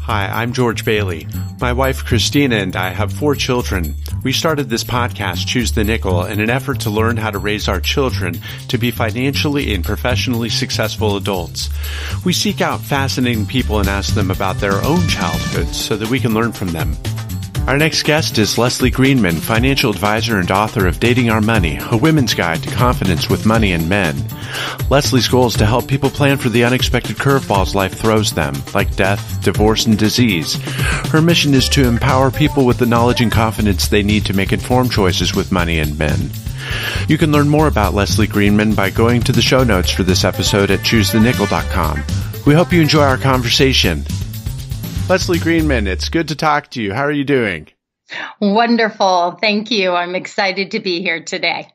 Hi, I'm George Bailey. My wife Christina and I have 4 children. We started this podcast, Choose the Nickel, in an effort to learn how to raise our children to be financially and professionally successful adults. We seek out fascinating people and ask them about their own childhoods so that we can learn from them. Our next guest is Leslie Greenman, financial advisor and author of Dating Our Money, a women's guide to confidence with money and men. Leslie's goal is to help people plan for the unexpected curveballs life throws them, like death, divorce, and disease. Her mission is to empower people with the knowledge and confidence they need to make informed choices with money and men. You can learn more about Leslie Greenman by going to the show notes for this episode at choosethenickel.com. We hope you enjoy our conversation. Leslie Greenman, it's good to talk to you. How are you doing? Wonderful. Thank you. I'm excited to be here today.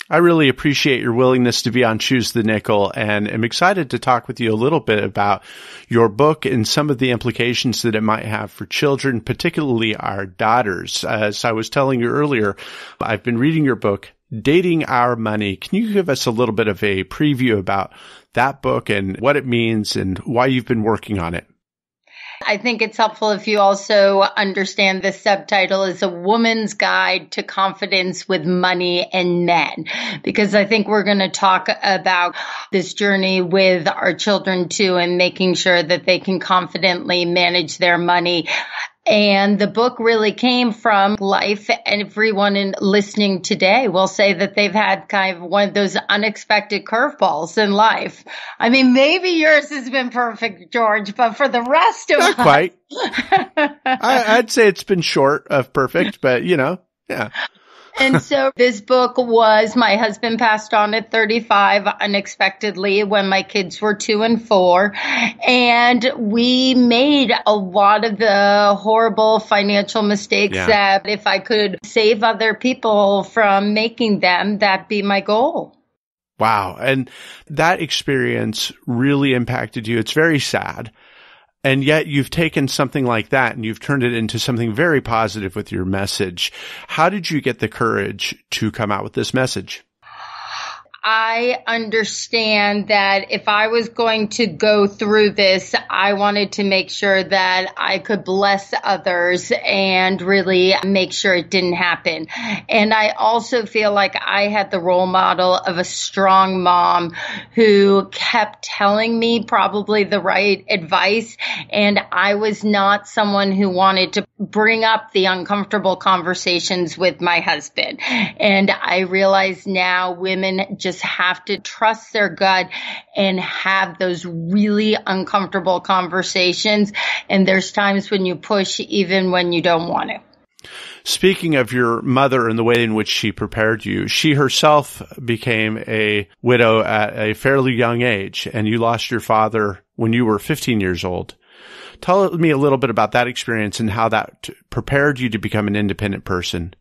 I really appreciate your willingness to be on Choose the Nickel, and am excited to talk with you a little bit about your book and some of the implications that it might have for children, particularly our daughters. As I was telling you earlier, I've been reading your book, Dating Our Money. Can you give us a little bit of a preview about that book and what it means and why you've been working on it? I think it's helpful if you also understand the subtitle is A Woman's Guide to Confidence with Money and Men, because I think we're going to talk about this journey with our children too, and making sure that they can confidently manage their money. And the book really came from life, and everyone listening today will say that they've had kind of one of those unexpected curveballs in life. I mean, maybe yours has been perfect, George, but for the rest of us. Not quite. I'd say it's been short of perfect, but yeah. And so this book was, my husband passed on at 35 unexpectedly when my kids were 2 and 4. And we made a lot of the horrible financial mistakes that if I could save other people from making them, that'd be my goal. Wow. And that experience really impacted you. It's very sad. And yet you've taken something like that and you've turned it into something very positive with your message. How did you get the courage to come out with this message? I understand that if I was going to go through this, I wanted to make sure that I could bless others and really make sure it didn't happen. And I also feel like I had the role model of a strong mom who kept telling me probably the right advice. And I was not someone who wanted to bring up the uncomfortable conversations with my husband. And I realize now women just have to trust their gut and have those really uncomfortable conversations. And there's times when you push even when you don't want to. Speaking of your mother and the way in which she prepared you, she herself became a widow at a fairly young age, and you lost your father when you were 15 years old. Tell me a little bit about that experience and how that prepared you to become an independent person.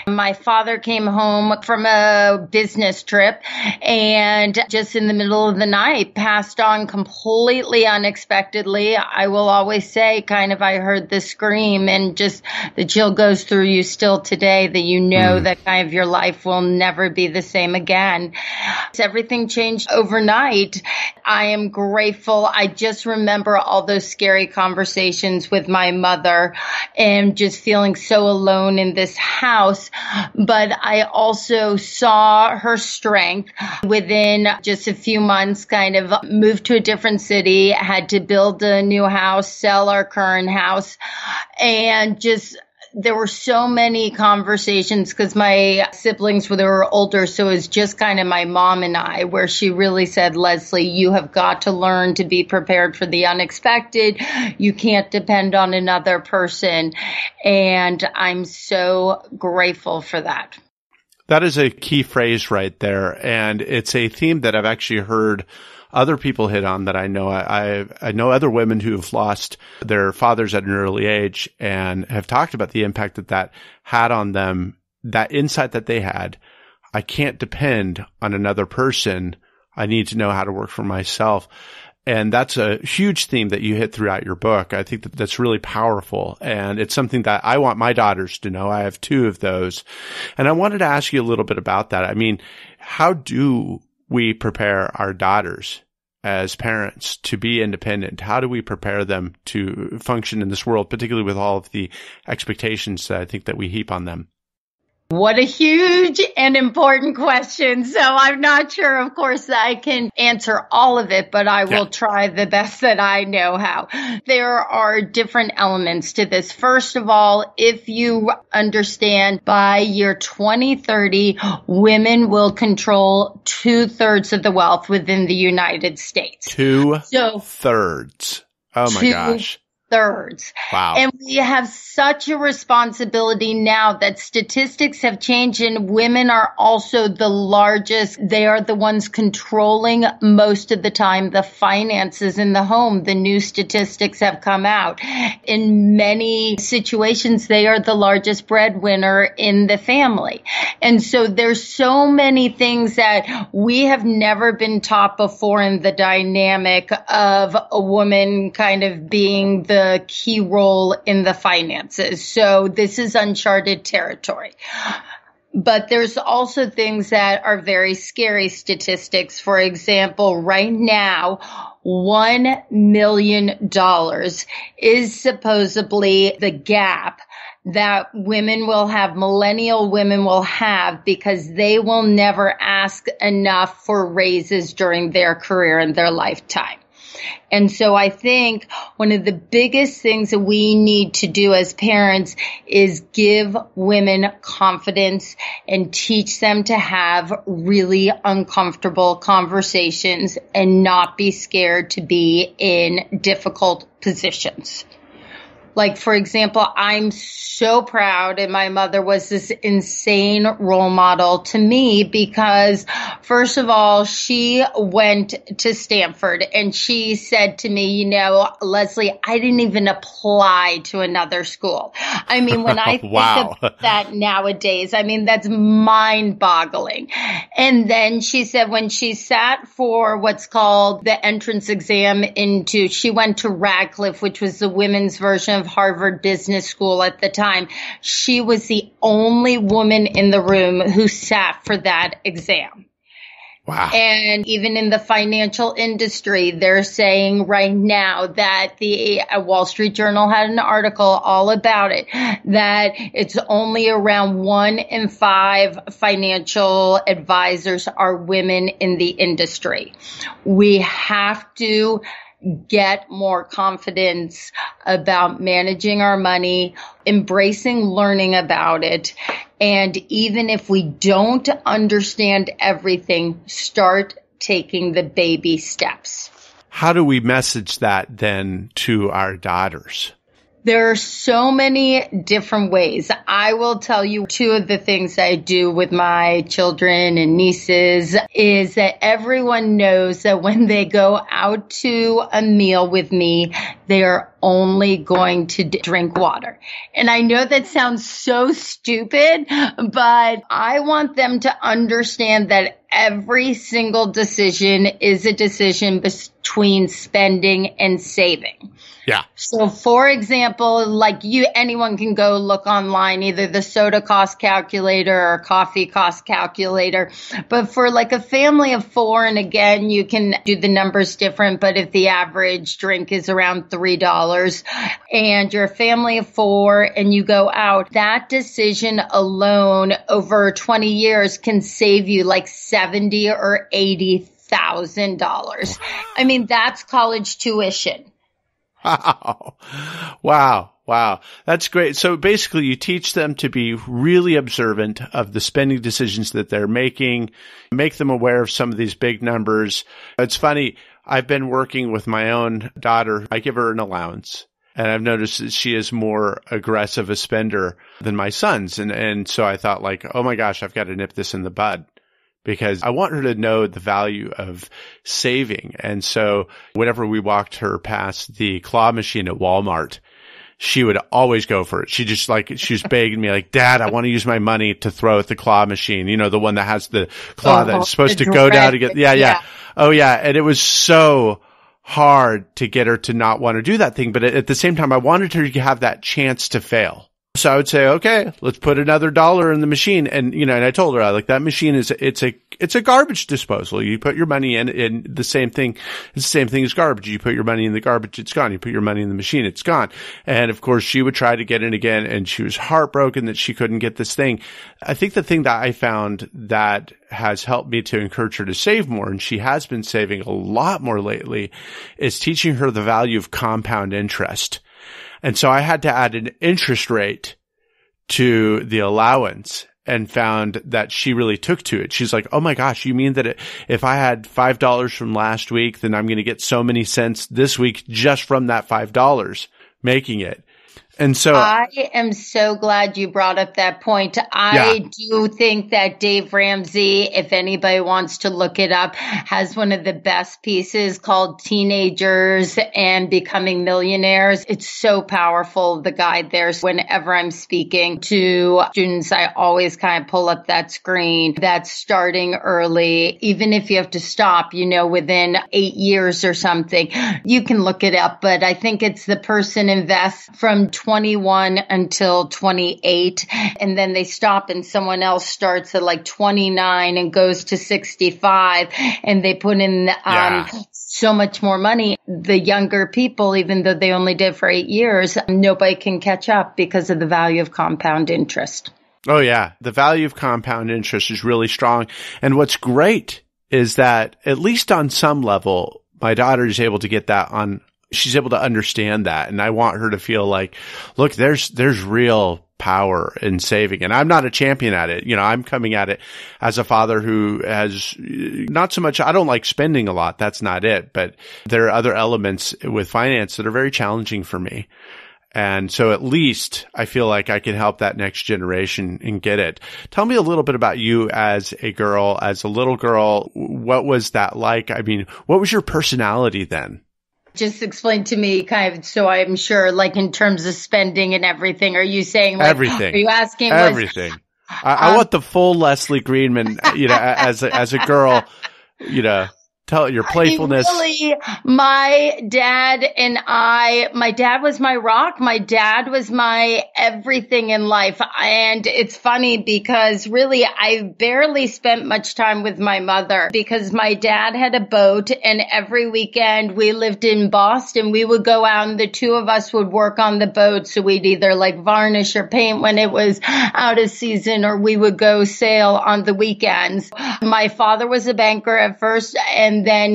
My father came home from a business trip and just in the middle of the night passed on completely unexpectedly. I will always say kind of I heard the scream, and just the chill goes through you still today that you know that kind of your life will never be the same again. Everything changed overnight. I am grateful. I just remember all those scary conversations with my mother and just feeling so alone in this house. But I also saw her strength within just a few months, kind of moved to a different city, had to build a new house, sell our current house, and just there were so many conversations because my siblings were older. So it was just kind of my mom and I, where she really said, Leslie, you have got to learn to be prepared for the unexpected. You can't depend on another person. And I'm so grateful for that. That is a key phrase right there. And it's a theme that I've actually heard other people hit on that I know. I know other women who have lost their fathers at an early age and have talked about the impact that that had on them, that insight that they had. I can't depend on another person. I need to know how to work for myself. And that's a huge theme that you hit throughout your book. I think that that's really powerful. And it's something that I want my daughters to know. I have 2 of those. And I wanted to ask you a little bit about that. I mean, how do we prepare our daughters as parents to be independent? How do we prepare them to function in this world, particularly with all of the expectations that I think that we heap on them? What a huge and important question. So I'm not sure, of course, that I can answer all of it, but I will try the best that I know how. There are different elements to this. First of all, if you understand by year 2030, women will control 2/3 of the wealth within the United States. 2/3. Oh my gosh. Thirds. Wow. And we have such a responsibility now that statistics have changed and women are also the largest. They are the ones controlling most of the time the finances in the home. The new statistics have come out. In many situations, they are the largest breadwinner in the family. And so there's so many things that we have never been taught before in the dynamic of a woman kind of being the key role in the finances. So this is uncharted territory. But there's also things that are very scary statistics. For example, right now, $1 million is supposedly the gap that women will have, millennial women will have, because they will never ask enough for raises during their career and their lifetime. And so I think one of the biggest things that we need to do as parents is give women confidence and teach them to have really uncomfortable conversations and not be scared to be in difficult positions. Like, for example, I'm so proud, and my mother was this insane role model to me because, first of all, she went to Stanford and she said to me, you know, Leslie, I didn't even apply to another school. I mean, when I think Wow. of that nowadays, I mean, that's mind-boggling. And then she said when she sat for what's called the entrance exam she went to Radcliffe, which was the women's version of Harvard Business School at the time. She was the only woman in the room who sat for that exam. Wow. And even in the financial industry, they're saying right now that the Wall Street Journal had an article all about it, that it's only around 1 in 5 financial advisors are women in the industry. We have to get more confidence about managing our money, embracing learning about it. And even if we don't understand everything, start taking the baby steps. How do we message that then to our daughters? There are so many different ways. I will tell you 2 of the things I do with my children and nieces is that everyone knows that when they go out to a meal with me, they are only going to drink water. And I know that sounds so stupid, but I want them to understand that every single decision is a decision between spending and saving. Yeah. So for example, like anyone can go look online, either the soda cost calculator or coffee cost calculator. But for like a family of 4, and again, you can do the numbers different, but if the average drink is around $3 and you're a family of 4 and you go out, that decision alone over 20 years can save you like $70,000 or $80,000. I mean, that's college tuition. Wow. That's great. So basically you teach them to be really observant of the spending decisions that they're making, make them aware of some of these big numbers. It's funny. I've been working with my own daughter. I give her an allowance, and I've noticed that she is more aggressive a spender than my sons. And so I thought like, oh my gosh, I've got to nip this in the bud, because I want her to know the value of saving. And so whenever we walked her past the claw machine at Walmart, she would always go for it. She was begging me like, Dad, I want to use my money to throw at the claw machine. You know, the one that has the claw that's supposed to go down to get, yeah. Oh yeah. And it was so hard to get her to not want to do that thing. But at the same time, I wanted her to have that chance to fail. So I would say, okay, let's put another $1 in the machine. And, and I told her, like, that machine it's a garbage disposal. You put your money in, and it's the same thing as garbage. You put your money in the garbage, it's gone. You put your money in the machine, it's gone. And of course, she would try to get in again, and she was heartbroken that she couldn't get this thing. I think the thing that I found that has helped me to encourage her to save more, and she has been saving a lot more lately, is teaching her the value of compound interest. And so I had to add an interest rate to the allowance, and found that she really took to it. She's like, oh my gosh, you mean that if I had $5 from last week, then I'm going to get so many cents this week just from that $5 making it. And so I am so glad you brought up that point. I do think that Dave Ramsey, if anybody wants to look it up, has one of the best pieces called Teenagers and Becoming Millionaires. It's so powerful, the guide there. So whenever I'm speaking to students, I always kind of pull up that screen that's starting early. Even if you have to stop, within 8 years or something, you can look it up. But I think it's the person invests from 21 until 28, and then they stop and someone else starts at like 29 and goes to 65, and they put in so much more money. The younger people, even though they only did for 8 years, nobody can catch up because of the value of compound interest. Oh yeah, the value of compound interest is really strong. And what's great is that, at least on some level, my daughter is able to get that she's able to understand that. And I want her to feel like, look, there's real power in saving. And I'm not a champion at it. I'm coming at it as a father who has not so much, I don't like spending a lot. That's not it. But there are other elements with finance that are very challenging for me. And so at least I feel like I can help that next generation and get it. Tell me a little bit about you as a little girl. What was that like? I mean, what was your personality then? Just explain to me kind of, so I'm sure, like in terms of spending and everything. Are you saying like, everything? Are you asking everything? I want the full Leslie Greenman, as a girl, tell your playfulness. Really, my dad was my rock. My dad was my everything in life. And it's funny because really I barely spent much time with my mother because my dad had a boat, and every weekend we lived in Boston. We would go out and the two of us would work on the boat. So we'd either like varnish or paint when it was out of season, or we would go sail on the weekends. My father was a banker at first, and then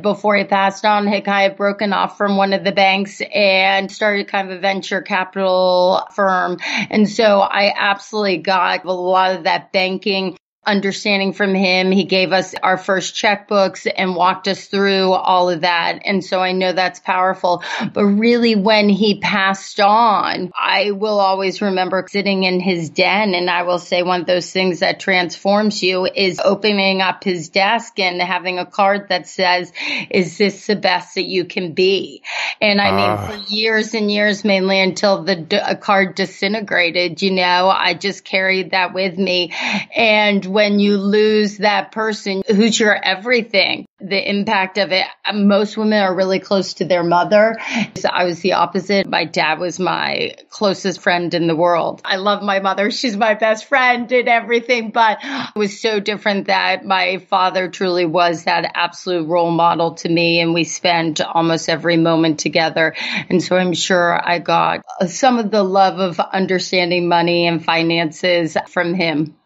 before he passed on, had kind of broken off from one of the banks and started kind of a venture capital firm. And so I absolutely got a lot of that banking understanding from him. He gave us our first checkbooks and walked us through all of that. And so I know that's powerful. But really, when he passed on, I will always remember sitting in his den. And I will say one of those things that transforms you is opening up his desk and having a card that says, is this the best that you can be? And I mean, for years and years, mainly until the card disintegrated, I just carried that with me. And when you lose that person who's your everything, the impact of it, most women are really close to their mother. So I was the opposite. My dad was my closest friend in the world. I love my mother. She's my best friend and everything, but it was so different that my father truly was that absolute role model to me. And we spent almost every moment together. And so I'm sure I got some of the love of understanding money and finances from him.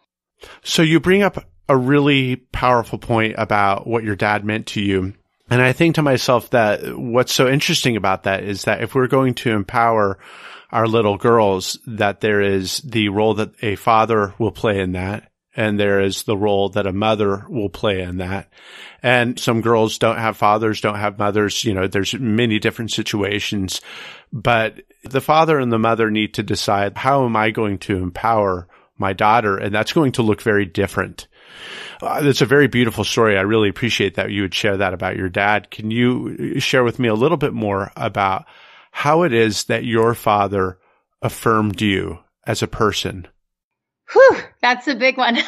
So you bring up a really powerful point about what your dad meant to you. And I think to myself that what's so interesting about that is that if we're going to empower our little girls, that there is the role that a father will play in that. And there is the role that a mother will play in that. And some girls don't have fathers, don't have mothers. There's many different situations. But the father and the mother need to decide, how am I going to empower my daughter? And that's going to look very different. It's a very beautiful story. I really appreciate that you would share that about your dad. Can you share with me a little bit more about how it is that your father affirmed you as a person? Whew, that's a big one.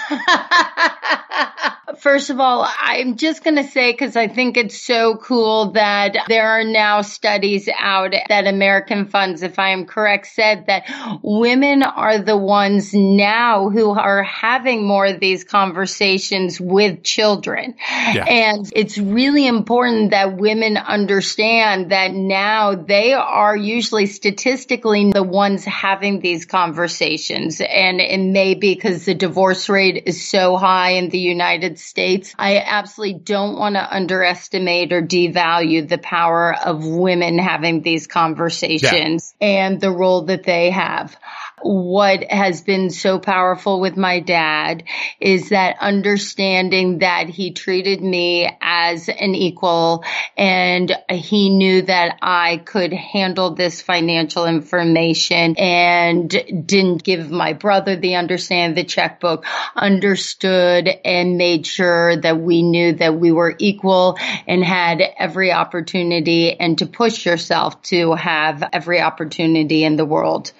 First of all, I'm just going to say, because I think it's so cool that there are now studies out that American Funds, if I am correct, said that women are the ones now who are having more of these conversations with children. Yeah. And it's really important that women understand that now they are usually statistically the ones having these conversations. And it may be because the divorce rate is so high in the United States. I absolutely don't want to underestimate or devalue the power of women having these conversations and the role that they have. What has been so powerful with my dad is that understanding that he treated me as an equal and he knew that I could handle this financial information and didn't give my brother the understanding of the checkbook, understood and made sure that we knew that we were equal and had every opportunity and to push yourself to have every opportunity in the world.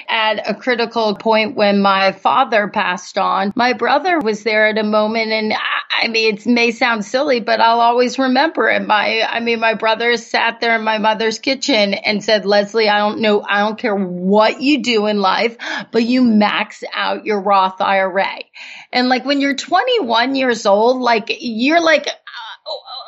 At a critical point when my father passed on, my brother was there at a moment, and I mean, it may sound silly, but I'll always remember it. My brother sat there in my mother's kitchen and said, Leslie, I don't care what you do in life, but you max out your Roth IRA. And like when you're 21 years old, like you're like,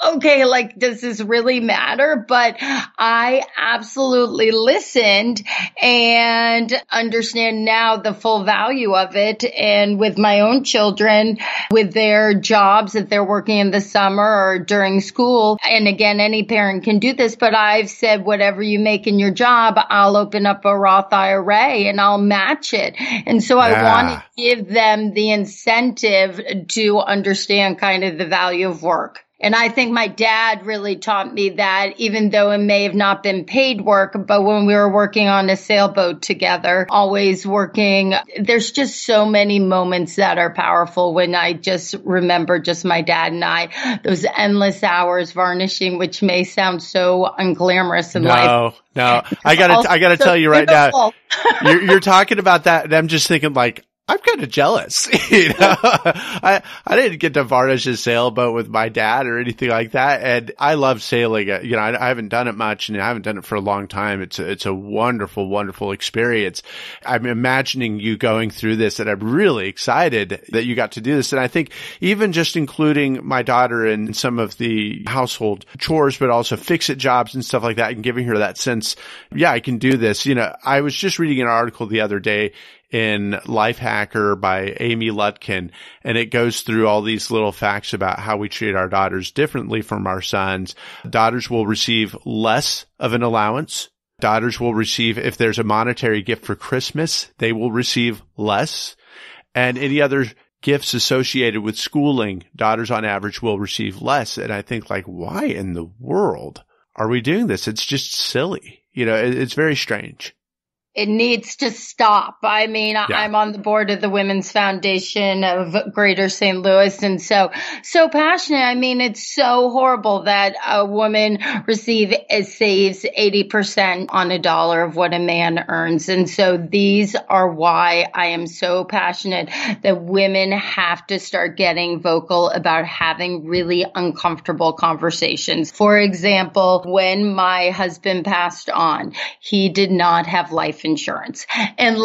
okay, like, does this really matter? But I absolutely listened and understand now the full value of it. And with my own children, with their jobs, if they're working in the summer or during school, and again, any parent can do this, but I've said, whatever you make in your job, I'll open up a Roth IRA and I'll match it. And so I want to give them the incentive to understand kind of the value of work. And I think my dad really taught me that, even though it may have not been paid work, but when we were working on a sailboat together, always working, there's just so many moments that are powerful when I just remember just my dad and I, those endless hours varnishing, which may sound so unglamorous in life. No, I gotta tell you right now, you're talking about that, and I'm just thinking like, I'm kind of jealous. I didn't get to varnish a sailboat with my dad or anything like that. And I love sailing. I haven't done it much and I haven't done it for a long time. It's a wonderful, wonderful experience. I'm imagining you going through this, and I'm really excited that you got to do this. And I think even just including my daughter in some of the household chores, but also fix-it jobs and stuff like that, and giving her that sense, I can do this. I was just reading an article the other day in Life Hacker by Amy Lutkin, and it goes through all these little facts about how we treat our daughters differently from our sons. Daughters will receive less of an allowance. Daughters will receive, if there's a monetary gift for Christmas, they will receive less. And any other gifts associated with schooling, daughters on average will receive less. And I think, like, why in the world are we doing this? It's just silly. It's very strange. It needs to stop. I mean, I'm on the board of the Women's Foundation of Greater St. Louis, and so passionate. I mean, it's so horrible that a woman saves 80% on a dollar of what a man earns. And so these are why I am so passionate that women have to start getting vocal about having really uncomfortable conversations. For example, when my husband passed on, he did not have life insurance. And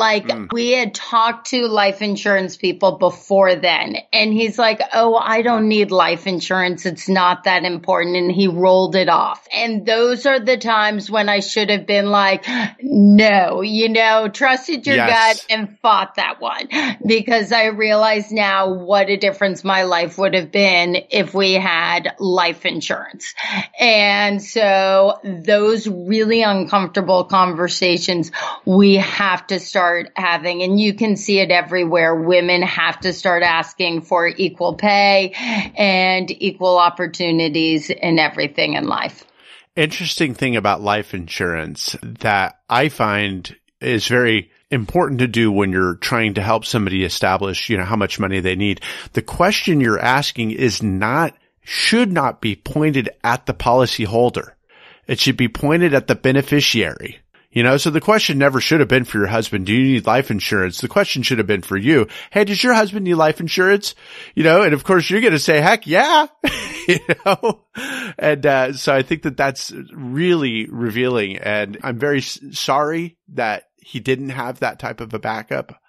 we had talked to life insurance people before then. And he's like, oh, I don't need life insurance. It's not that important. And he rolled it off. And those are the times when I should have been like, no, trusted your gut and fought that one. Because I realize now what a difference my life would have been if we had life insurance. And so those really uncomfortable conversations we have to start having, and you can see it everywhere. Women have to start asking for equal pay and equal opportunities in everything in life. Interesting thing about life insurance that I find is very important to do when you're trying to help somebody establish, how much money they need. The question you're asking should not be pointed at the policyholder. It should be pointed at the beneficiary. So the question never should have been for your husband, do you need life insurance? The question should have been for you. Hey, does your husband need life insurance? And of course you're going to say, heck yeah, And, so I think that that's really revealing. And I'm very sorry that he didn't have that type of a backup.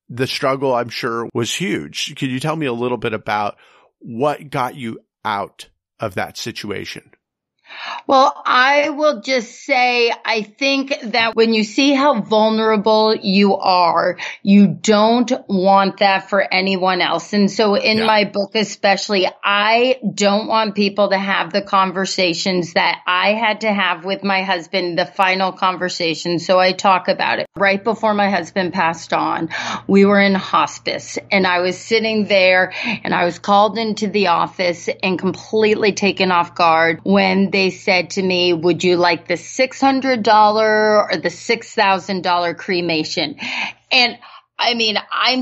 The struggle, I'm sure, was huge. Could you tell me a little bit about what got you out of that situation? Well, I will just say, I think that when you see how vulnerable you are, you don't want that for anyone else. And so in my book, especially, I don't want people to have the conversations that I had to have with my husband, the final conversation. So I talk about it. Right before my husband passed on, we were in hospice and I was sitting there and I was called into the office and completely taken off guard when they said to me, would you like the $600 or the $6,000 cremation? And I mean, I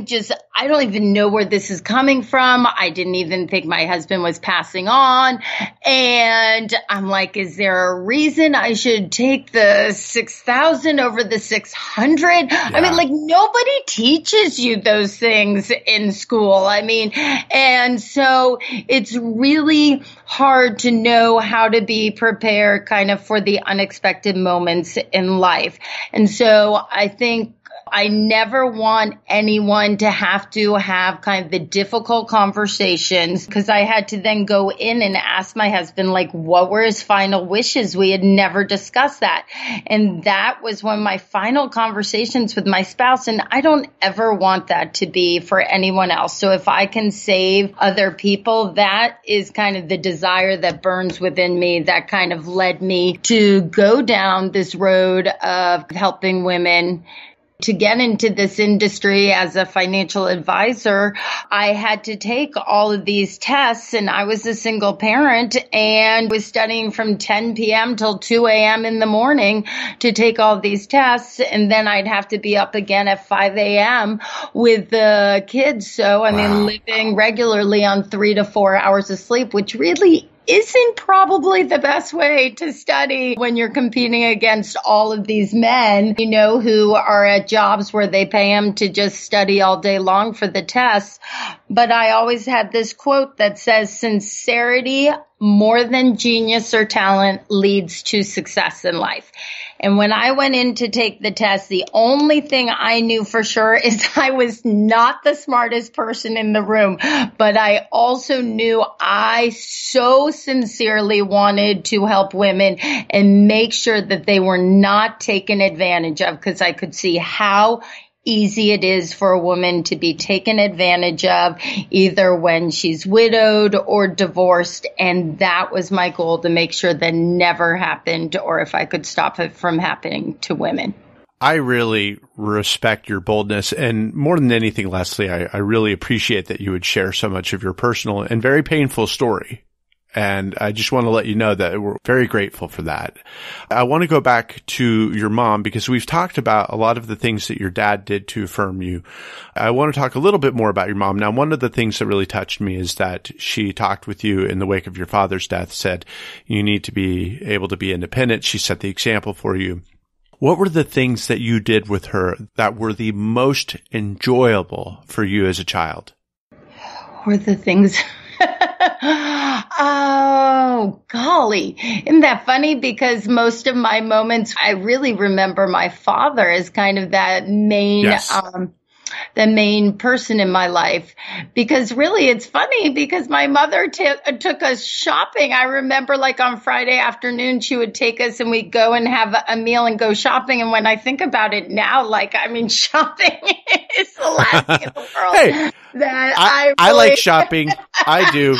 don't even know where this is coming from. I didn't even think my husband was passing on. And I'm like, is there a reason I should take the 6,000 over the 600? Yeah. I mean, like nobody teaches you those things in school. I mean, and so it's really hard to know how to be prepared kind of for the unexpected moments in life. And so I think I never want anyone to have kind of the difficult conversations because I had to then go in and ask my husband, like, what were his final wishes? We had never discussed that. And that was one of my final conversations with my spouse. And I don't ever want that to be for anyone else. So if I can save other people, that is kind of the desire that burns within me that kind of led me to go down this road of helping women. To get into this industry as a financial advisor, I had to take all of these tests, and I was a single parent and was studying from 10 p.m. till 2 a.m. in the morning to take all these tests. And then I'd have to be up again at 5 a.m. with the kids. So, I mean, living regularly on 3 to 4 hours of sleep, which really isn't probably the best way to study when you're competing against all of these men, who are at jobs where they pay them to just study all day long for the tests. But I always had this quote that says, sincerity more than genius or talent leads to success in life. And when I went in to take the test, the only thing I knew for sure is I was not the smartest person in the room, but I also knew I so sincerely wanted to help women and make sure that they were not taken advantage of, because I could see how easy it is for a woman to be taken advantage of, either when she's widowed or divorced. And that was my goal, to make sure that never happened, or if I could stop it from happening to women. I really respect your boldness. And more than anything, Leslie, I really appreciate that you would share so much of your personal and very painful story. And I just want to let you know that we're very grateful for that. I want to go back to your mom, because we've talked about a lot of the things that your dad did to affirm you. I want to talk a little bit more about your mom. Now, one of the things that really touched me is that she talked with you in the wake of your father's death, said you need to be able to be independent. She set the example for you. What were the things that you did with her that were the most enjoyable for you as a child? Were the things... Oh, golly. Isn't that funny? Because most of my moments, I really remember my father as kind of that main, the main person in my life. Because really, it's funny because my mother took us shopping. I remember like on Friday afternoon, she would take us and we'd go and have a meal and go shopping. And when I think about it now, shopping is the last thing in the world. Hey. I like shopping. I do.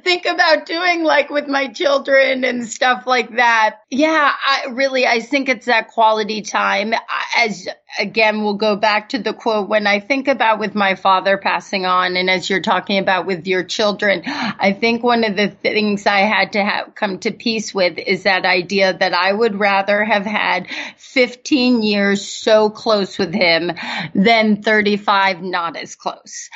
Think about doing like with my children and stuff like that. Yeah, I think it's that quality time. Again, we'll go back to the quote. When I think about with my father passing on, and as you're talking about with your children, I think one of the things I had to come to peace with is that idea that I would rather have had 15 years so close with him than 35 not as close.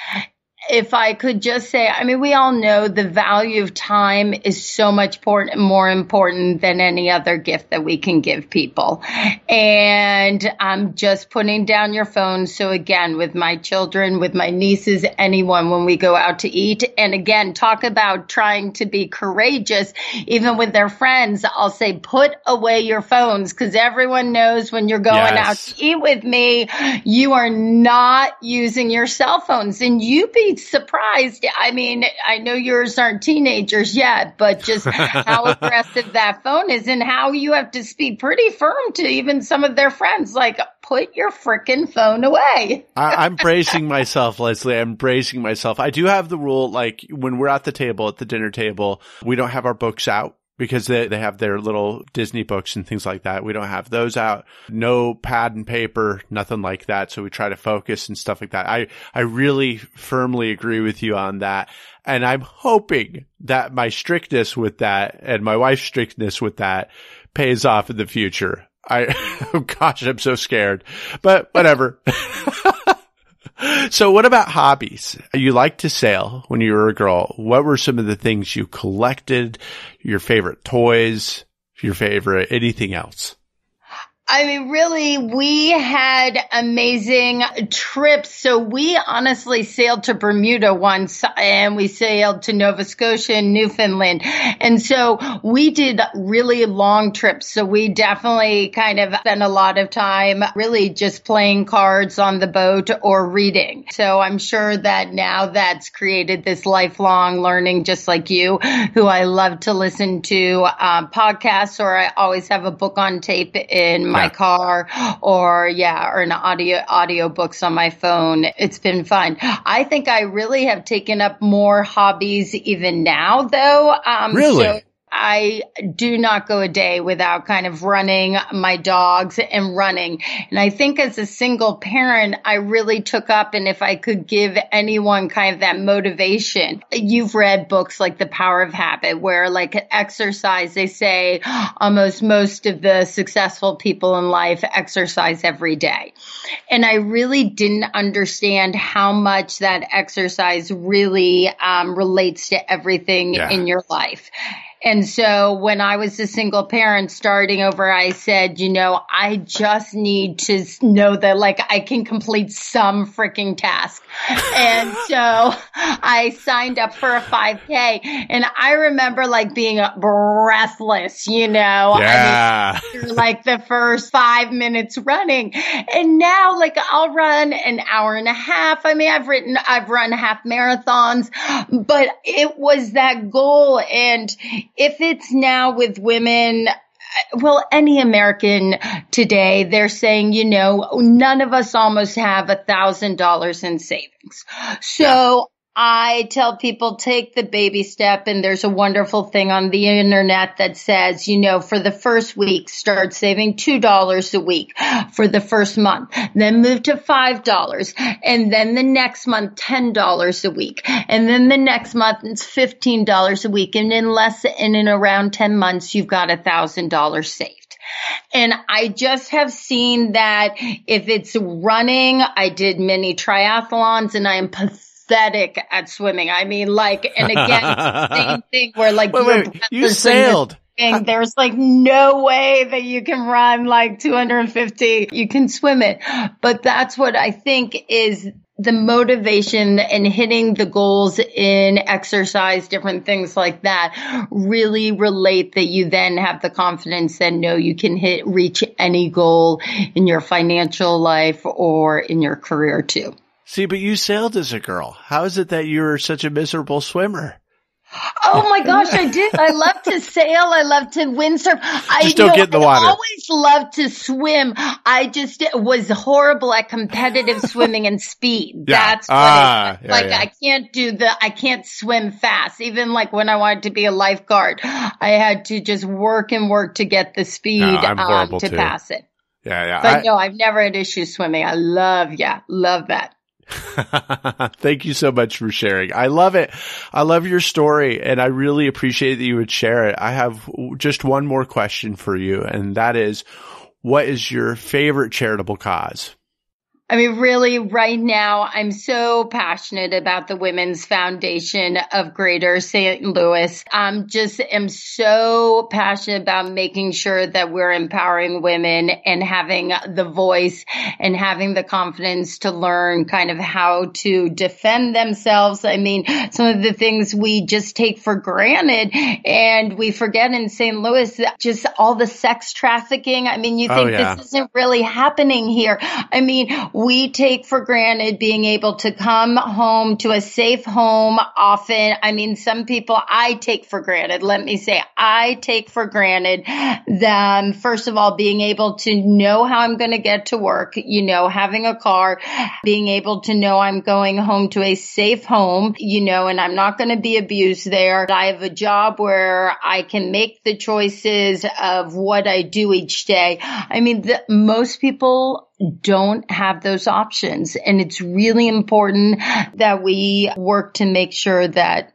if I could just say, I mean, we all know the value of time is so much more important than any other gift that we can give people. And I'm just putting down your phone. So again, with my children, with my nieces, anyone, when we go out to eat, and again, talk about trying to be courageous, even with their friends, I'll say, put away your phones, because everyone knows when you're going out to eat with me, you are not using your cell phones, and you'd be surprised. I mean, I know yours aren't teenagers yet, but just how aggressive that phone is, and how you have to speak pretty firm to even some of their friends, like, put your frickin' phone away. I'm bracing myself, Leslie. I'm bracing myself. I do have the rule, like when we're at the table, at the dinner table, we don't have our books out, because they have their little Disney books and things like that. We don't have those out. No pad and paper, nothing like that. So we try to focus and stuff like that. I really firmly agree with you on that. And I'm hoping that my strictness with that and my wife's strictness with that pays off in the future. Gosh, I'm so scared, but whatever. So what about hobbies? You liked to sail when you were a girl. What were some of the things you collected, your favorite toys, your favorite anything else? I mean, really, we had amazing trips. So we honestly sailed to Bermuda once, and we sailed to Nova Scotia and Newfoundland. And so we did really long trips. So we definitely kind of spent a lot of time really just playing cards on the boat or reading. So I'm sure that now that's created this lifelong learning, just like you, who I love to listen to podcasts, or I always have a book on tape in my car, or an audio books on my phone. It's been fun. I think I really have taken up more hobbies even now, though. Really? So I do not go a day without kind of running my dogs and running. And I think as a single parent, I really took up, and if I could give anyone kind of that motivation, you've read books like The Power of Habit, where like exercise, they say almost most of the successful people in life exercise every day. And I really didn't understand how much that exercise really relates to everything in your life. And so when I was a single parent starting over, I said, I just need to know that like I can complete some freaking task. And so I signed up for a 5K, and I remember like being breathless, I mean, like the first 5 minutes running. And now like I'll run an hour and a half. I mean, I've run half marathons, but it was that goal. And if it's now with women, well, any American today, they're saying, none of us almost have $1,000 in savings. So I tell people, take the baby step, and there's a wonderful thing on the internet that says, for the first week, start saving $2 a week for the first month, then move to $5, and then the next month, $10 a week, and then the next month, it's $15 a week, and in around 10 months, you've got $1,000 saved. And I just have seen that if it's running, I did many triathlons, and I am pathetic at swimming. I mean, like, and again, same thing where like you sailed. And there's like no way that you can run like 250. You can swim it. But that's what I think is the motivation, and hitting the goals in exercise, different things like that, really relate that you then have the confidence that you can reach any goal in your financial life or in your career too. See, but you sailed as a girl. How is it that you were such a miserable swimmer? Oh my gosh, I did. I love to sail. I love to windsurf. Just don't get in the water. I always loved to swim. I just was horrible at competitive swimming and speed. That's what I can't swim fast. Even like when I wanted to be a lifeguard, I had to just work to get the speed to pass it. But I've never had issues swimming. I love that. Thank you so much for sharing. I love it. I love your story, and I really appreciate that you would share it. I have just one more question for you, and that is, what is your favorite charitable cause? I mean, really, right now, I'm so passionate about the Women's Foundation of Greater St. Louis. Am so passionate about making sure that we're empowering women and having the voice and having the confidence to learn kind of how to defend themselves. I mean, some of the things we just take for granted and we forget in St. Louis, just all the sex trafficking. I mean, you think this isn't really happening here. I mean, we take for granted being able to come home to a safe home often. I mean, some people I take for granted. Let me say, I take for granted them, first of all, being able to know how I'm going to get to work, having a car, being able to know I'm going home to a safe home, and I'm not going to be abused there. I have a job where I can make the choices of what I do each day. I mean, most people don't have those options. And it's really important that we work to make sure that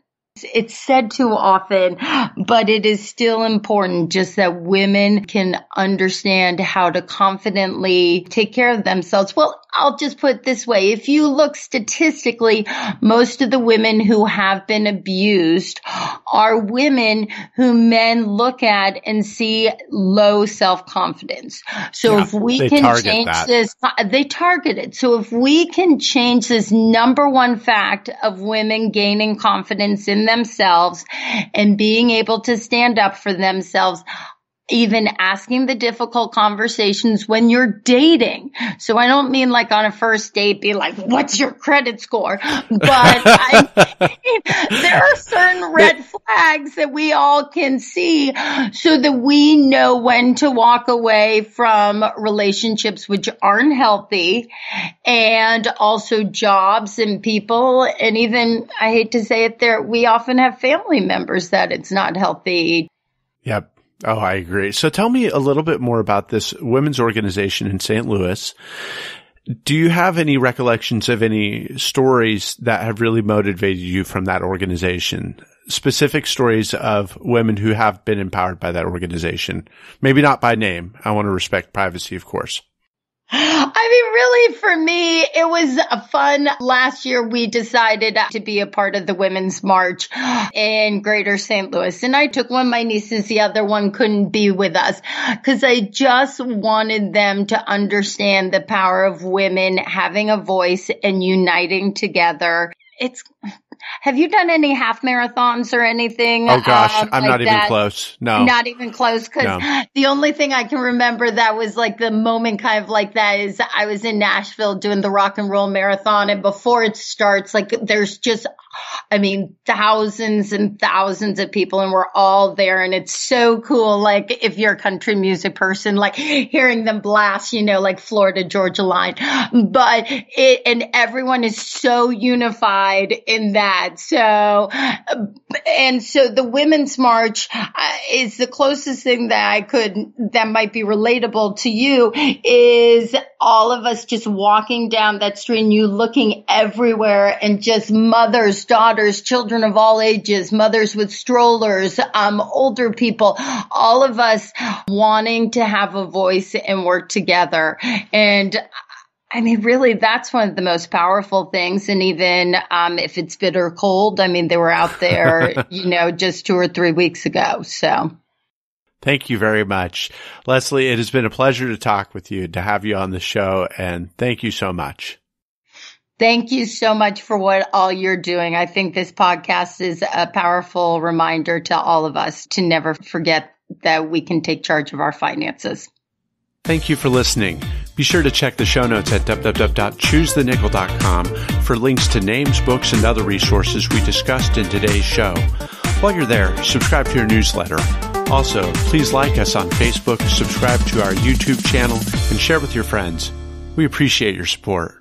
it's said too often, but it is still important just that women can understand how to confidently take care of themselves. Well, I'll just put it this way. If you look statistically, most of the women who have been abused are women who men look at and see low self-confidence. So if we can change this, they target it. So if we can change this number one fact of women gaining confidence in themselves and being able to stand up for themselves, even asking the difficult conversations when you're dating. So I don't mean like on a first date, be like, what's your credit score? But there are certain red flags that we all can see so that we know when to walk away from relationships which aren't healthy, and also jobs and people. And even, I hate to say it there, we often have family members that it's not healthy. Yep. Oh, I agree. So tell me a little bit more about this women's organization in St. Louis. Do you have any recollections of any stories that have really motivated you from that organization? Specific stories of women who have been empowered by that organization? Maybe not by name. I want to respect privacy, of course. I mean, really, for me, it was fun. Last year, we decided to be a part of the Women's March in Greater St. Louis. And I took one of my nieces. The other one couldn't be with us because I just wanted them to understand the power of women having a voice and uniting together. Have you done any half marathons or anything? Oh gosh, I'm not even close. No. Not even close. Cause the only thing I can remember that was like the moment kind of like that is I was in Nashville doing the rock and roll marathon. And before it starts, like there's just, thousands and thousands of people and we're all there. And it's so cool. Like if you're a country music person, like hearing them blast, like Florida, Georgia line, and everyone is so unified in that. So the Women's March is the closest thing that might be relatable to you is all of us just walking down that street and you looking everywhere and just mothers, daughters, children of all ages, mothers with strollers, older people, all of us wanting to have a voice and work together. And I mean, really, that's one of the most powerful things. And even if it's bitter cold, they were out there, just 2 or 3 weeks ago. So. Thank you very much. Leslie, it has been a pleasure to talk with you, to have you on the show, and thank you so much. Thank you so much for all you're doing. I think this podcast is a powerful reminder to all of us to never forget that we can take charge of our finances. Thank you for listening. Be sure to check the show notes at www.choosethenickel.com for links to names, books, and other resources we discussed in today's show. While you're there, subscribe to your newsletter. Also, please like us on Facebook, subscribe to our YouTube channel, and share with your friends. We appreciate your support.